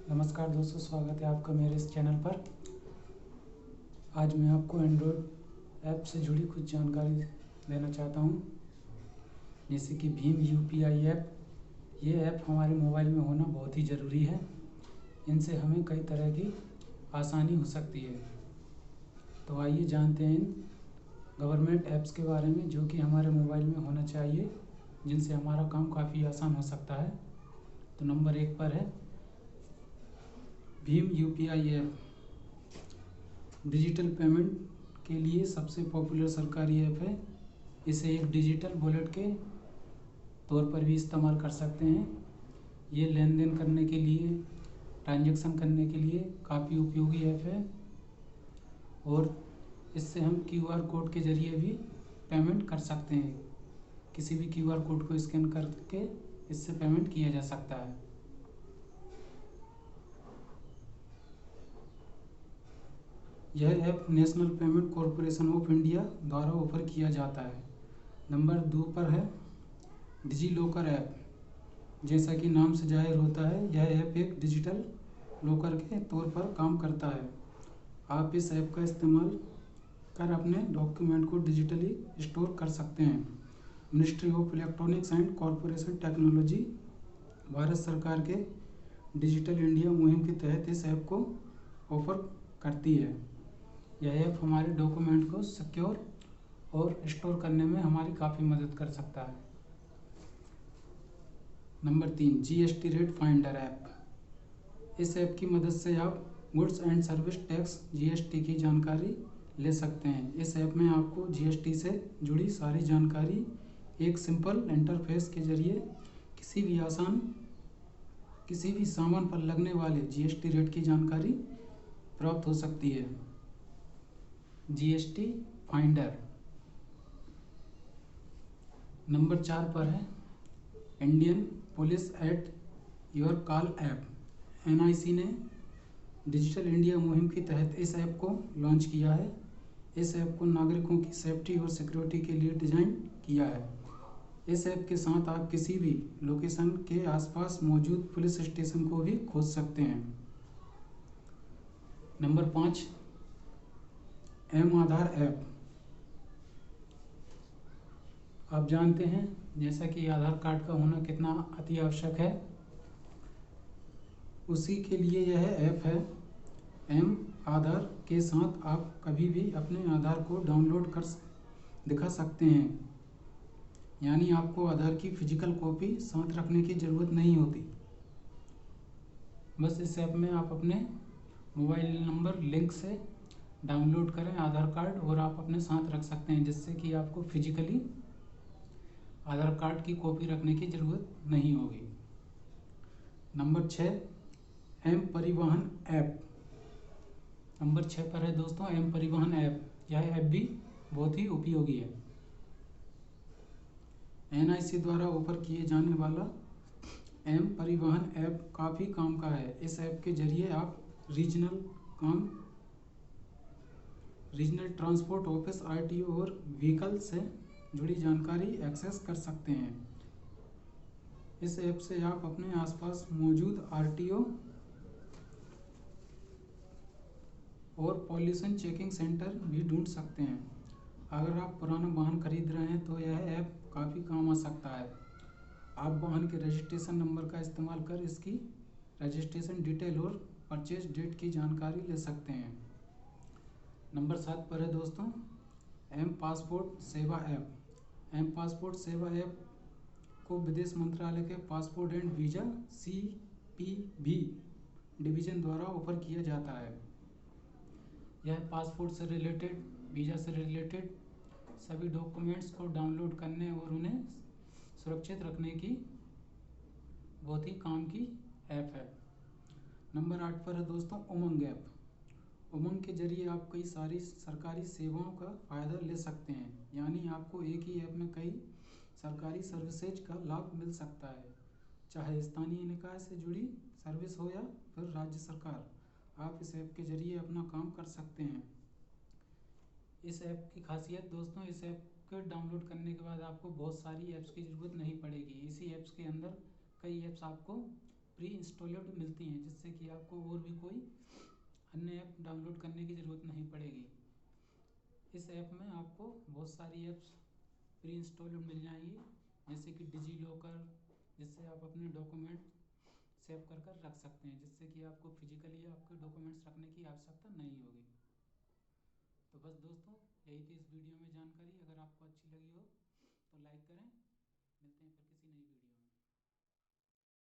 नमस्कार दोस्तों, स्वागत है आपका मेरे इस चैनल पर। आज मैं आपको एंड्रॉयड ऐप से जुड़ी कुछ जानकारी देना चाहता हूं, जैसे कि भीम यूपीआई ऐप। ये ऐप हमारे मोबाइल में होना बहुत ही ज़रूरी है। इनसे हमें कई तरह की आसानी हो सकती है। तो आइए जानते हैं इन गवर्नमेंट ऐप्स के बारे में जो कि हमारे मोबाइल में होना चाहिए, जिनसे हमारा काम काफ़ी आसान हो सकता है। तो नंबर 1 पर है Bhim UPI app. Digital payment के लिए सबसे पॉपुलर सरकारी ऐप है। इसे एक डिजिटल वॉलेट के तौर पर भी इस्तेमाल कर सकते हैं। ये लेन देन करने के लिए, ट्रांजैक्शन करने के लिए काफ़ी उपयोगी ऐप है और इससे हम क्यूआर कोड के ज़रिए भी पेमेंट कर सकते हैं। किसी भी क्यूआर कोड को स्कैन करके इससे पेमेंट किया जा सकता है। यह app national payment corporation of India द्वारा ऑफर किया जाता है। नंबर 2 पर है डिजी लॉकर ऐप। जैसा कि नाम से जाहिर होता है, यह ऐप एक डिजिटल लॉकर के तौर पर काम करता है। आप इस ऐप का इस्तेमाल कर अपने डॉक्यूमेंट को डिजिटली स्टोर कर सकते हैं। Ministry of electronics and corporation technology Bharat सरकार के डिजिटल इंडिया मुहिम के तहत इस ऐप को ऑफर करती है। यह ऐप हमारे डॉक्यूमेंट को सिक्योर और स्टोर करने में हमारी काफ़ी मदद कर सकता है। Number 3, GST rate finder app. इस ऐप की मदद से आप goods and service tax GST की जानकारी ले सकते हैं। इस ऐप में आपको जीएसटी से जुड़ी सारी जानकारी एक सिंपल इंटरफेस के जरिए किसी भी सामान पर लगने वाले जीएसटी रेट की जानकारी प्राप्त हो सकती है। GST finder. नंबर 4 पर है Indian police at your call app. NIC ने डिजिटल इंडिया मुहिम के तहत इस ऐप को लॉन्च किया है। इस ऐप को नागरिकों की सेफ्टी और सिक्योरिटी के लिए डिज़ाइन किया है। इस ऐप के साथ आप किसी भी लोकेशन के आसपास मौजूद पुलिस स्टेशन को भी खोज सकते हैं। नंबर 5, आधार ऐप। आप जानते हैं जैसा कि आधार कार्ड का होना कितना अति आवश्यक है, उसी के लिए यह ऐप है। आधार के साथ आप कभी भी अपने आधार को डाउनलोड कर दिखा सकते हैं, यानी आपको आधार की फिजिकल कॉपी साथ रखने की ज़रूरत नहीं होती। बस इस ऐप में आप अपने मोबाइल नंबर लिंक से डाउनलोड करें आधार कार्ड और आप अपने साथ रख सकते हैं, जिससे कि आपको फिजिकली आधार कार्ड की कॉपी रखने की ज़रूरत नहीं होगी। नंबर 6, परिवहन ऐप। नंबर 6 पर है दोस्तों परिवहन ऐप। यह ऐप भी बहुत ही उपयोगी है। एनआईसी द्वारा ऑफर किए जाने वाला परिवहन ऐप काफ़ी काम का है। इस ऐप के जरिए आप रीजनल ट्रांसपोर्ट ऑफिस आरटीओ और व्हीकल से जुड़ी जानकारी एक्सेस कर सकते हैं। इस ऐप से आप अपने आसपास मौजूद आरटीओ और पॉल्यूशन चेकिंग सेंटर भी ढूंढ सकते हैं। अगर आप पुराना वाहन खरीद रहे हैं तो यह ऐप काफ़ी काम आ सकता है। आप वाहन के रजिस्ट्रेशन नंबर का इस्तेमाल कर इसकी रजिस्ट्रेशन डिटेल और परचेज डेट की जानकारी ले सकते हैं। नंबर 7 पर है दोस्तों पासपोर्ट सेवा ऐप। पासपोर्ट सेवा ऐप को विदेश मंत्रालय के passport and visa CPV division द्वारा ऑफर किया जाता है। यह पासपोर्ट से रिलेटेड, वीज़ा से रिलेटेड सभी डॉक्यूमेंट्स को डाउनलोड करने और उन्हें सुरक्षित रखने की बहुत ही काम की ऐप है। नंबर 8 पर है दोस्तों उमंग ऐप। उमंग के जरिए आप कई सारी सरकारी सेवाओं का फ़ायदा ले सकते हैं, यानी आपको एक ही ऐप में कई सरकारी सर्विसेज का लाभ मिल सकता है, चाहे स्थानीय निकाय से जुड़ी सर्विस हो या फिर राज्य सरकार। आप इस ऐप के जरिए अपना काम कर सकते हैं। इस ऐप की खासियत दोस्तों, इस ऐप को डाउनलोड करने के बाद आपको बहुत सारी ऐप्स की ज़रूरत नहीं पड़ेगी। इसी ऐप्स के अंदर कई ऐप्स आपको प्री इंस्टॉलेड मिलती हैं, जिससे कि आपको और भी कोई अन्य ऐप डाउनलोड करने की ज़रूरत नहीं पड़ेगी। इस ऐप में आपको बहुत सारी ऐप्स प्री इंस्टॉलेड मिल जाएंगी, जैसे कि डिजी लॉकर, जिससे आप अपने डॉक्यूमेंट सेव कर कर रख सकते हैं, जिससे कि आपको फिजिकली आपके डॉक्यूमेंट्स रखने की आवश्यकता नहीं होगी। तो बस दोस्तों, यही थी इस वीडियो में जानकारी। अगर आपको अच्छी लगी हो तो लाइक करें। मिलते हैं फिर किसी नई वीडियो।